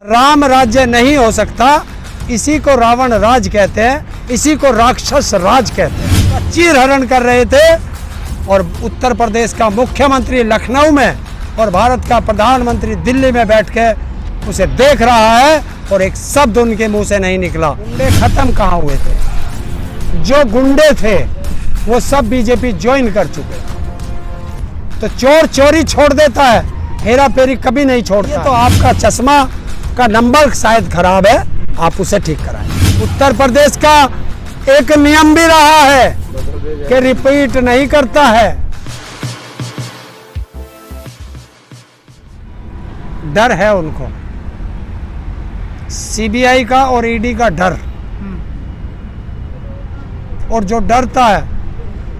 राम राज्य नहीं हो सकता, इसी को रावण राज कहते हैं, इसी को राक्षस राज कहते हैं। चीर हरण कर रहे थे और उत्तर प्रदेश का मुख्यमंत्री लखनऊ में और भारत का प्रधानमंत्री दिल्ली में बैठ के उसे देख रहा है और एक शब्द उनके मुंह से नहीं निकला। गुंडे खत्म कहाँ हुए थे? जो गुंडे थे वो सब बीजेपी ज्वाइन कर चुके। तो चोर चोरी छोड़ देता है, हेरा फेरी कभी नहीं छोड़ता। ये तो आपका चश्मा का नंबर शायद खराब है, आप उसे ठीक कराएं। उत्तर प्रदेश का एक नियम भी रहा है कि रिपीट नहीं करता है। डर है उनको, सीबीआई का और ईडी का डर। और जो डरता है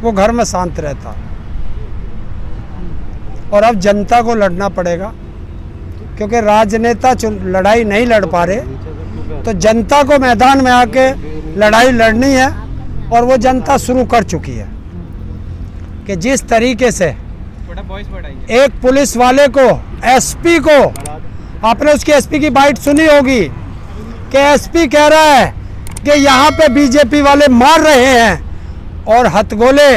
वो घर में शांत रहता है। और अब जनता को लड़ना पड़ेगा, क्योंकि राजनेता लड़ाई नहीं लड़ पा रहे, तो जनता को मैदान में आके लड़ाई लड़नी है। और वो जनता शुरू कर चुकी है कि जिस तरीके से एक पुलिस वाले को, एसपी को, आपने उसकी एसपी की बाइट सुनी होगी कि एसपी कह रहा है कि यहाँ पे बीजेपी वाले मार रहे हैं और हथगोले,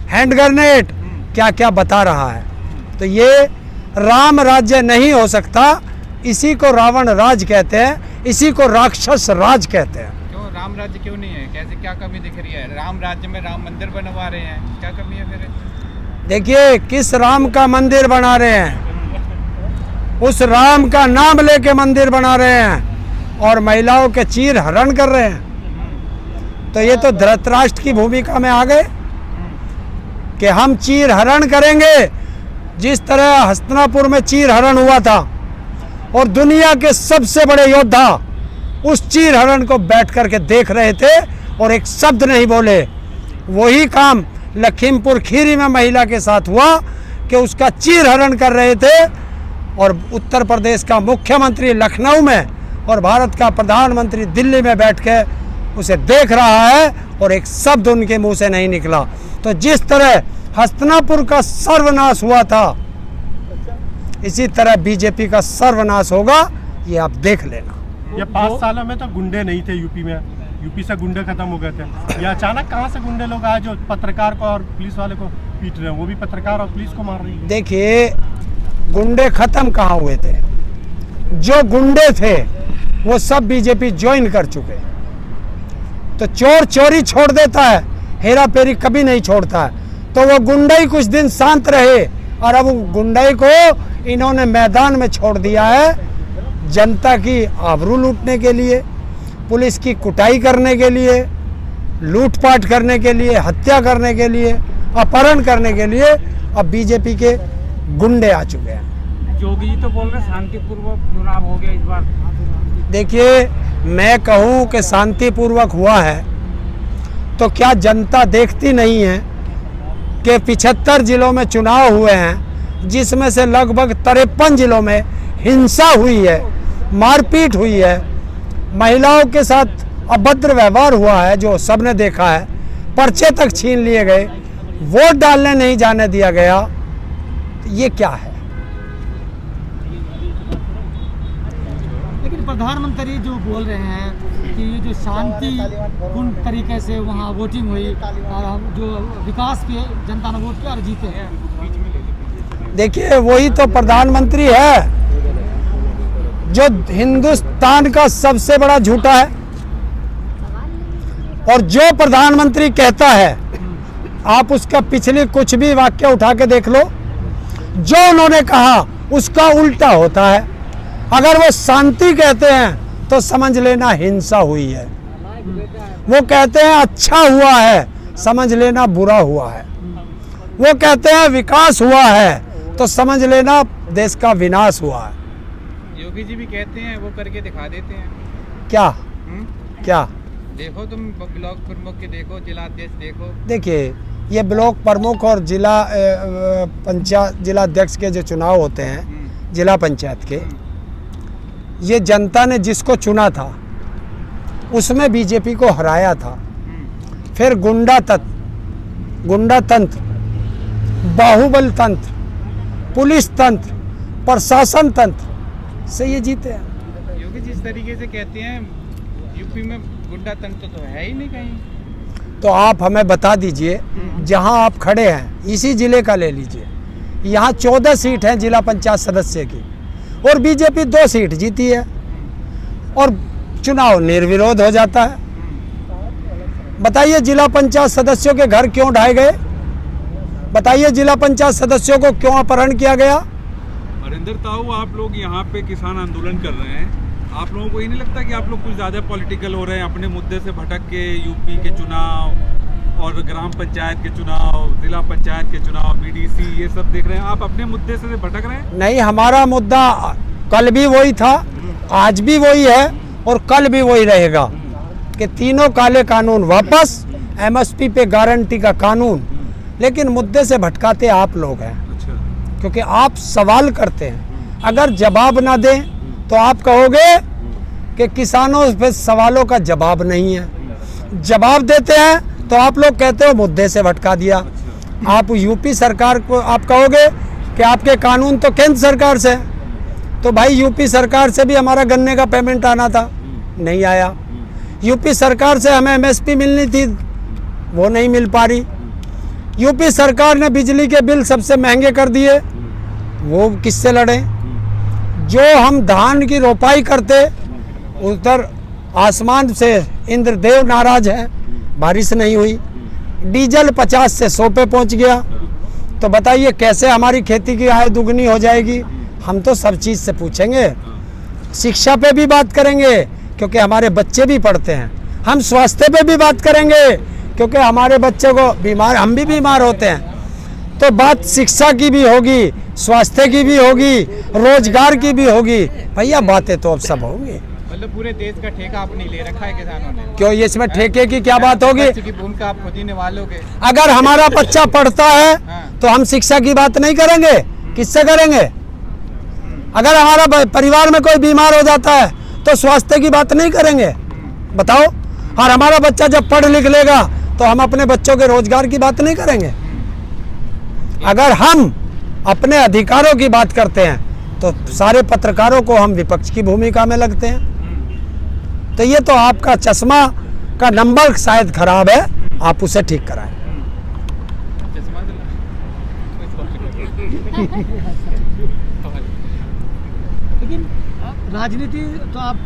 हैंड ग्रेनेड, क्या क्या बता रहा है। तो ये राम राज्य नहीं हो सकता, इसी को रावण राज कहते हैं, इसी को राक्षस राज कहते हैं। क्यों राम राज्य क्यों नहीं है? कैसे, क्या कमी दिख रही है? राम राज्य में राम मंदिर बनवा रहे हैं, क्या कमी है फिर? देखिए, किस राम का मंदिर बना रहे हैं? उस राम का नाम लेके मंदिर बना रहे हैं और महिलाओं के चीर हरण कर रहे हैं। तो ये तो धृतराष्ट्र की भूमिका में आ गए कि हम चीर हरण करेंगे, जिस तरह हस्तिनापुर में चीर हरण हुआ था और दुनिया के सबसे बड़े योद्धा उस चीर हरण को बैठ करके देख रहे थे और एक शब्द नहीं बोले। वही काम लखीमपुर खीरी में महिला के साथ हुआ कि उसका चीर हरण कर रहे थे और उत्तर प्रदेश का मुख्यमंत्री लखनऊ में और भारत का प्रधानमंत्री दिल्ली में बैठ के उसे देख रहा है और एक शब्द उनके मुंह से नहीं निकला। तो जिस तरह हस्तिनापुर का सर्वनाश हुआ था, इसी तरह बीजेपी का सर्वनाश होगा, ये आप देख लेना। ये 5 सालों में तो गुंडे नहीं थे यूपी में, यूपी से गुंडे खत्म हो गए थे। ये अचानक कहाँ से गुंडे लोग आए जो पत्रकार को और पुलिस वाले को पीट रहे हैं? वो भी पत्रकार और पुलिस को मार रही है। देखिए, गुंडे खत्म कहाँ हुए थे? जो गुंडे थे वो सब बीजेपी ज्वाइन कर चुके। तो चोर चोरी छोड़ देता है, हेरा फेरी कभी नहीं छोड़ता है। तो वो गुंडाई कुछ दिन शांत रहे और अब गुंडाई को इन्होंने मैदान में छोड़ दिया है, जनता की आबरू लूटने के लिए, पुलिस की कुटाई करने के लिए, लूटपाट करने के लिए, हत्या करने के लिए, अपहरण करने के लिए अब बीजेपी के गुंडे आ चुके हैं। योगी जी तो बोल रहे शांतिपूर्वक चुनाव हो गया इस बार। देखिए, मैं कहूँ कि शांतिपूर्वक हुआ है तो क्या जनता देखती नहीं है कि 75 जिलों में चुनाव हुए हैं, जिसमें से लगभग 53 जिलों में हिंसा हुई है, मारपीट हुई है, महिलाओं के साथ अभद्र व्यवहार हुआ है, जो सबने देखा है, पर्चे तक छीन लिए गए, वोट डालने नहीं जाने दिया गया। तो ये क्या है? लेकिन प्रधानमंत्री जो बोल रहे हैं कि ये जो शांतिपूर्ण तरीके से वहाँ वोटिंग हुई और जो विकास पे जनता ने वोट किया और जीते हैं। देखिए, वही तो प्रधानमंत्री है जो हिंदुस्तान का सबसे बड़ा झूठा है। और जो प्रधानमंत्री कहता है, आप उसका पिछली कुछ भी वाक्य उठा के देख लो, जो उन्होंने कहा उसका उल्टा होता है। अगर वो शांति कहते हैं तो समझ लेना हिंसा हुई है। वो कहते हैं अच्छा हुआ है, समझ लेना बुरा हुआ है। वो कहते हैं विकास हुआ है, तो समझ लेना देश का विनाश हुआ है। योगी जी भी कहते हैं, वो करके दिखा देते हैं। क्या क्या? देखो, तुम ब्लॉक प्रमुख के देखो, जिलाध्यक्ष देखो। देखिए, ये ब्लॉक प्रमुख और जिलाध्यक्ष के जो चुनाव होते हैं, जिला पंचायत के, ये जनता ने जिसको चुना था उसमें बीजेपी को हराया था। फिर गुंडा तंत्र, बाहुबल तंत्र, पुलिस तंत्र, प्रशासन तंत्र से ये जीते हैं। क्योंकि जिस तरीके से कहते हैं यूपी में गुंडा तंत्र तो है ही नहीं कहीं। तो आप हमें बता दीजिए, जहां आप खड़े हैं इसी जिले का ले लीजिए, यहाँ 14 सीट हैं जिला पंचायत सदस्य की और बीजेपी 2 सीट जीती है और चुनाव निर्विरोध हो जाता है। बताइए जिला पंचायत सदस्यों के घर क्यों ढाए गए? बताइए जिला पंचायत सदस्यों को क्यों अपहरण किया गया? हरिंदर ताऊ, आप लोग यहाँ पे किसान आंदोलन कर रहे हैं, आप लोगों को ये नहीं लगता कि आप लोग कुछ ज़्यादा पॉलिटिकल हो रहे हैं, अपने मुद्दे से भटक के यूपी के चुनाव और ग्राम पंचायत के चुनाव, जिला पंचायत के चुनाव, बीडीसी, ये सब देख रहे हैं, आप अपने मुद्दे से भटक रहे हैं? नहीं, हमारा मुद्दा कल भी वही था, आज भी वही है और कल भी वही रहेगा कि तीनों काले कानून वापस, एमएसपी पे गारंटी का कानून। लेकिन मुद्दे से भटकाते आप लोग हैं, क्योंकि आप सवाल करते हैं, अगर जवाब ना दें तो आप कहोगे कि किसानों पे सवालों का जवाब नहीं है, जवाब देते हैं तो आप लोग कहते हो मुद्दे से भटका दिया। आप यूपी सरकार को आप कहोगे कि आपके कानून तो केंद्र सरकार से, तो भाई यूपी सरकार से भी हमारा गन्ने का पेमेंट आना था, नहीं आया। यूपी सरकार से हमें एमएसपी मिलनी थी, वो नहीं मिल पा रही। यूपी सरकार ने बिजली के बिल सबसे महंगे कर दिए, वो किससे लड़े? जो हम धान की रोपाई करते उधर आसमान से इंद्रदेव नाराज है, बारिश नहीं हुई। डीजल 50 से 100 पे पहुंच गया, तो बताइए कैसे हमारी खेती की आय दुगनी हो जाएगी? हम तो सब चीज़ से पूछेंगे, शिक्षा पे भी बात करेंगे क्योंकि हमारे बच्चे भी पढ़ते हैं, हम स्वास्थ्य पे भी बात करेंगे क्योंकि हमारे बच्चे को बीमार, हम भी बीमार होते हैं। तो बात शिक्षा की भी होगी, स्वास्थ्य की भी होगी, रोजगार की भी होगी। भैया बातें तो अब सब होंगी। मतलब पूरे देश का ठेका आपने ले रखा है किसानों ने। क्यों ये इसमें ठेके की क्या बात होगी? बच्चे की भूमिका आप खुद ही निभा लोगे। अगर हमारा बच्चा पढ़ता है तो हम शिक्षा की बात नहीं करेंगे, किससे करेंगे? अगर हमारा परिवार में कोई बीमार हो जाता है तो स्वास्थ्य की बात नहीं करेंगे, बताओ? और हमारा बच्चा जब पढ़ लिख लेगा तो हम अपने बच्चों के रोजगार की बात नहीं करेंगे? अगर हम अपने अधिकारों की बात करते हैं तो सारे पत्रकारों को हम विपक्ष की भूमिका में लगते हैं। तो ये तो आपका चश्मा का नंबर शायद खराब है, आप उसे ठीक कराएं। चश्मा लेकिन राजनीति तो आप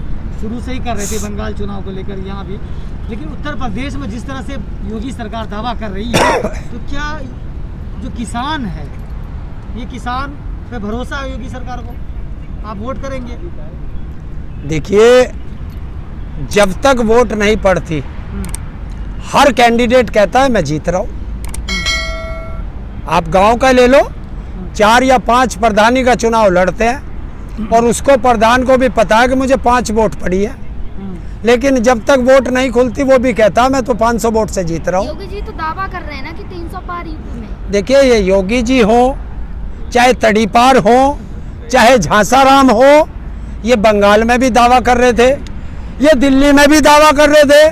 शुरू से ही कर रहे थे बंगाल चुनाव को लेकर, यहाँ भी। लेकिन उत्तर प्रदेश में जिस तरह से योगी सरकार दावा कर रही है, तो क्या जो किसान है, ये किसान पे भरोसा है योगी सरकार को? आप वोट करेंगे? देखिए, जब तक वोट नहीं पड़ती हर कैंडिडेट कहता है मैं जीत रहा हूँ। आप गांव का ले लो, 4 या 5 प्रधानी का चुनाव लड़ते हैं और उसको प्रधान को भी पता है कि मुझे 5 वोट पड़ी है, लेकिन जब तक वोट नहीं खुलती वो भी कहता मैं तो 500 वोट से जीत रहा हूँ। योगी जी तो दावा कर रहे हैं ना कि 300 पार यूपी में। देखिए, ये योगी जी हो, चाहे तड़ीपार हो, चाहे झांसाराम हो, ये बंगाल में भी दावा कर रहे थे, ये दिल्ली में भी दावा कर रहे थे,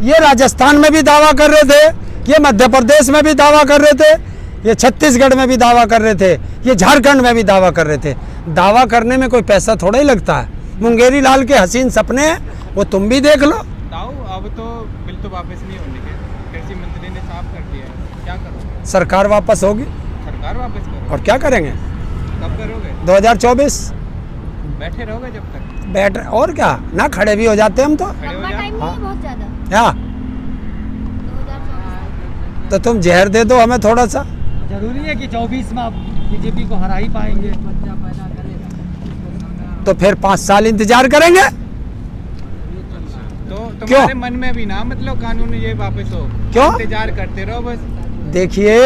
ये राजस्थान में भी दावा कर रहे थे, ये मध्य प्रदेश में भी दावा कर रहे थे, ये छत्तीसगढ़ में भी दावा कर रहे थे, ये झारखंड में भी दावा कर रहे थे। दावा करने में कोई पैसा थोड़ा ही लगता है। मुंगेरी लाल के हसीन सपने हैं, वो तुम भी देख लो। ताऊ, अब तो बिल तो वापस नहीं होने के, कृषि मंत्री ने साफ कर दिया है, क्या करोगे? सरकार वापस होगी सरकार वापस करो। और क्या करेंगे? कब करोगे? 2024 बैठे रहोगे जब तक? बैठ, और क्या, ना खड़े भी हो जाते हम तो। खड़े हो लंबा जाओ। टाइम नहीं है, बहुत ज्यादा। क्या 2024 तो तुम जहर दे दो हमें थोड़ा सा। जरूरी है कि 24 में आप बीजेपी को हरा ही पाएंगे? तो फिर 5 साल इंतजार करेंगे। तो तुम्हारे मन में भी ना मतलब कानून ये वापस हो, क्यों? इंतजार करते रहो बस। देखिए,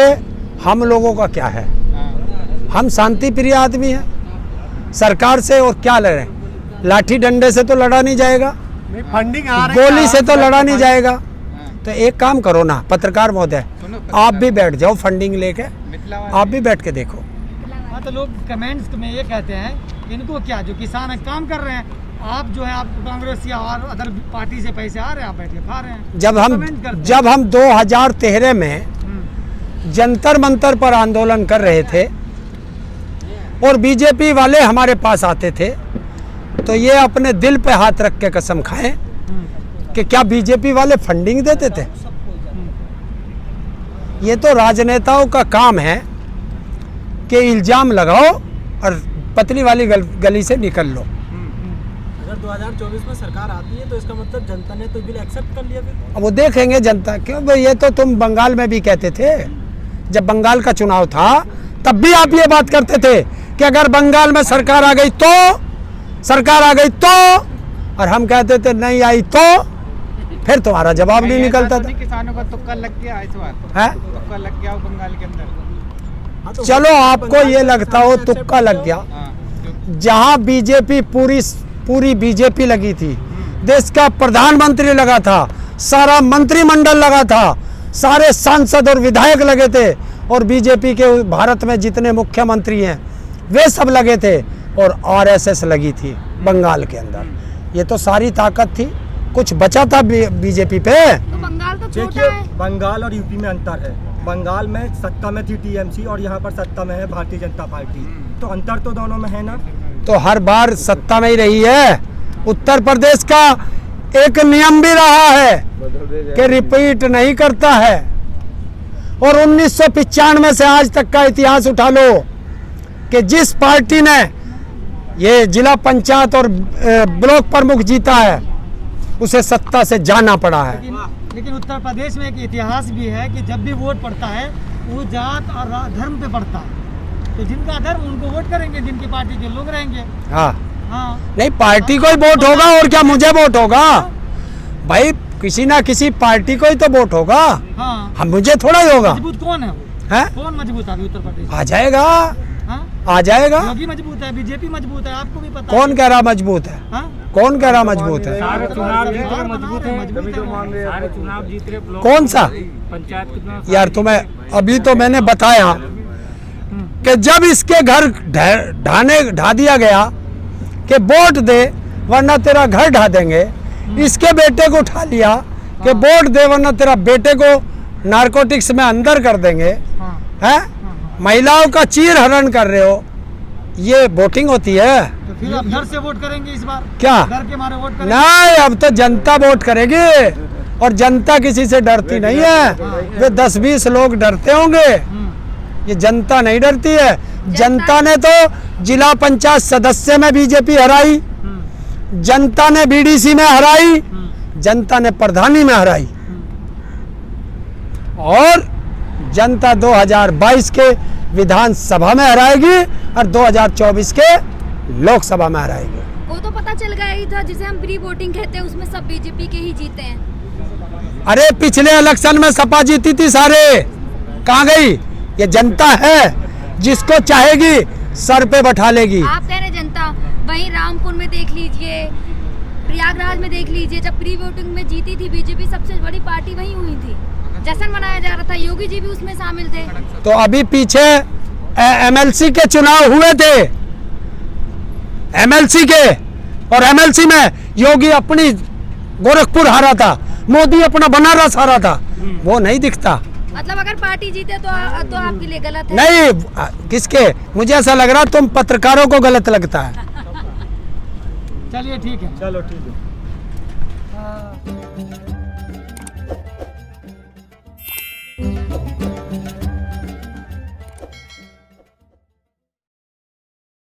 हम लोगों का क्या है, हाँ। हम शांति प्रिय आदमी हैं। सरकार से और क्या लड़ें? लाठी डंडे से तो लड़ा नहीं जाएगा, फंडिंग आ रही है, गोली से तो लड़ा नहीं जाएगा। हाँ। तो एक काम करो ना पत्रकार महोदय, सुनो, आप भी बैठ जाओ फंडिंग लेके, मिथिला आप भी बैठ के देखो। हाँ, तो लोग कमेंट्स में ये कहते हैं इनको क्या, जो किसान है काम कर रहे हैं, आप जो है आप कांग्रेस या और अदर पार्टी से पैसे आ रहे हैं, आप बैठ के खा रहे हैं। जब हम 2013 में जंतर मंतर पर आंदोलन कर रहे थे और बीजेपी वाले हमारे पास आते थे तो ये अपने दिल पे हाथ रख के कसम खाएं कि क्या बीजेपी वाले फंडिंग देते थे? ये तो राजनेताओं का काम है कि इल्जाम लगाओ और पतली वाली गली से निकल लो। अगर 2024 में सरकार आती है तो इसका मतलब जनता ने तो बिल एक्सेप्ट कर लिया फिर? अब वो देखेंगे जनता, क्यों भाई, ये तो तुम बंगाल में भी कहते थे, जब बंगाल का चुनाव था तब भी आप ये बात करते थे कि अगर बंगाल में सरकार आ गई तो, और हम कहते थे नहीं आई तो, फिर तुम्हारा जवाब नहीं निकलता था। किसानों का तुक्का लग गया इस बार, है? तुक्का लग गया हो बंगाल के अंदर। हाँ, तो चलो आपको ये लगता हो तुक्का लग गया, हाँ, जो जहां बीजेपी पूरी बीजेपी लगी थी, देश का प्रधानमंत्री लगा था, सारा मंत्रिमंडल लगा था, सारे सांसद और विधायक लगे थे, और बीजेपी के भारत में जितने मुख्यमंत्री हैं वे सब लगे थे, और आरएसएस लगी थी बंगाल के अंदर। ये तो सारी ताकत थी, कुछ बचा था बीजेपी पे? तो बंगाल तो छोटा देखिए, है। बंगाल और यूपी में अंतर है। बंगाल में सत्ता में थी टीएमसी और यहाँ पर सत्ता में है भारतीय जनता पार्टी, तो अंतर तो दोनों में है ना। तो हर बार सत्ता में ही रही है। उत्तर प्रदेश का एक नियम भी रहा है कि रिपीट नहीं करता है, और 1995 से आज तक का इतिहास उठा लो कि जिस पार्टी ने ये जिला पंचायत और ब्लॉक प्रमुख जीता है उसे सत्ता से जाना पड़ा है। लेकिन उत्तर प्रदेश में एक इतिहास भी है कि जब भी वोट पड़ता है वो जात और धर्म पे पड़ता है, तो जिनका धर्म उनको वोट करेंगे, जिनकी पार्टी के लोग रहेंगे। हाँ, हाँ, नहीं पार्टी को ही वोट होगा, और क्या मुझे वोट होगा भाई? किसी ना किसी पार्टी को ही तो वोट होगा। हाँ, हम मुझे थोड़ा ही होगा। मजबूत कौन है वो? है? कौन मजबूत है अभी उत्तर प्रदेश? आ जाएगा, हाँ? आ जाएगा। योगी मजबूत है, बीजेपी मजबूत है, आपको भी पता कौन है। कह रहा मजबूत है? हाँ? कौन कह रहा मजबूत है? सारे चुनाव जीत रहे, सरकार मजबूत बना रहे, है। मजबूत है। सारे चुनाव जीत रहे, ब्लॉक कौन सा? पंचायत के चुनाव यार तुम्हें अभी तो मैंने बताया कि जब इसके घर ढा दिया गया कि वोट दे वरना तेरा घर ढा देंगे, इसके बेटे को उठा लिया कि वोट दे वरना तेरा बेटे को नारकोटिक्स में अंदर कर देंगे, हाँ, हैं? महिलाओं का चीर हरण कर रहे हो, ये वोटिंग होती है? तो फिर आप घर से वोट करेंगे इस बार? क्या? घर के मारे वोट करेंगे? नहीं, अब तो जनता वोट करेगी, और जनता किसी से डरती नहीं है। वे 10-20 लोग डरते होंगे, ये जनता नहीं डरती है। जनता ने तो जिला पंचायत सदस्य में बीजेपी हराई, जनता ने बीडीसी में हराई, जनता ने प्रधानी में हराई, और जनता 2022 के विधानसभा में हराएगी और 2024 के लोकसभा में हराएगी। वो तो पता चल गया ही था, जिसे हम प्री वोटिंग कहते हैं, उसमें सब बीजेपी के ही जीते हैं। अरे पिछले इलेक्शन में सपा जीती थी, सारे कहाँ गई? ये जनता है, जिसको चाहेगी सर पे बैठा लेगी। आप कह रहे जनता, वहीं रामपुर में देख लीजिए, प्रयागराज में देख लीजिए, जब प्री वोटिंग में जीती थी बीजेपी, सबसे बड़ी पार्टी वहीं हुई थी, जश्न मनाया जा रहा था, योगी जी भी उसमें शामिल थे। तो अभी पीछे एमएलसी के चुनाव हुए थे, एमएलसी के, और एमएलसी में योगी अपनी गोरखपुर हारा था, मोदी अपना बनारस हारा था, वो नहीं दिखता। मतलब अगर पार्टी जीते तो आपके लिए गलत है? नहीं, किसके? मुझे ऐसा लग रहा तुम पत्रकारों को गलत लगता है। चलिए ठीक है। चलो ठीक है।